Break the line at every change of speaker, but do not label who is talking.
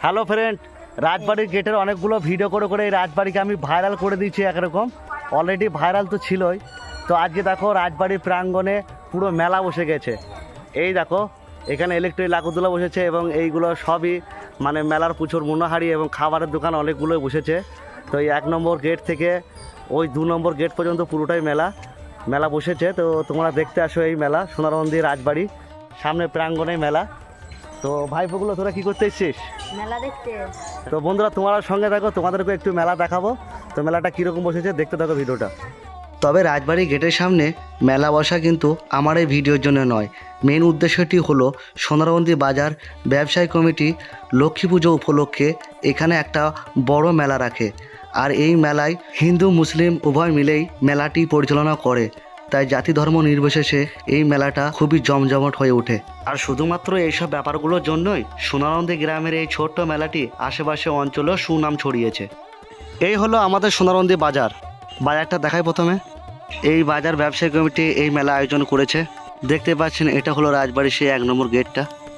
Hello friend, রাজবাড়ির গেটের অনেকগুলো ভিডিও করে করে এই রাজবাড়িকে আমি ভাইরাল করে দিয়েছি। একরকম অলরেডি ভাইরাল তো ছিলই, তো আজকে দেখো রাজবাড়ির প্রাঙ্গণে পুরো মেলা বসে গেছে। এই দেখো এখানে ইলেকট্রিক লাকুদুলা বসেছে এবং এইগুলো সবই মানে মেলার প্রচুর মনোহারি এবং খাবারের দোকান অনেকগুলো বসেছে। তো এই 1 নম্বর গেট থেকে ওই 2 নম্বর গেট পর্যন্ত পুরোটাই মেলা বসেছে। তো তোমরা দেখতে আসো এই মেলা, সোনারমন্দির রাজবাড়ি সামনে প্রাঙ্গণে মেলা। তো ভাইপোগুলো তোরা কি করতে এসছিস?
মেলা দেখতে।
তো বন্ধুরা তোমরা সঙ্গে থাকো, তোমাদেরকে একটু মেলা দেখাবো। তো মেলাটা কীরকম বসেছে দেখতে থাকো ভিডিওটা। তবে রাজবাড়ি গেটের সামনে মেলা বসা কিন্তু আমার এই ভিডিওর জন্য নয়। মেন উদ্দেশ্যটি হলো সোনারমন্দি বাজার ব্যবসায়ী কমিটি লক্ষ্মী পুজো উপলক্ষে এখানে একটা বড় মেলা রাখে। আর এই মেলায় হিন্দু মুসলিম উভয় মিলেই মেলাটি পরিচালনা করে, তাই জাতি ধর্ম নির্বিশেষে এই মেলাটা খুবই জমজমাট হয়ে ওঠে। আর শুধুমাত্র এইসব ব্যাপারগুলোর জন্যই সোনারমন্দি গ্রামের এই ছোট্ট মেলাটি আশেপাশে অঞ্চলেও সুনাম ছড়িয়েছে। এই হলো আমাদের সোনারমন্দি বাজারটা দেখাই প্রথমে। এই বাজার ব্যবসায়ী কমিটি এই মেলা আয়োজন করেছে। দেখতে পাচ্ছেন এটা হলো রাজবাড়ির সেই 1 নম্বর গেটটা।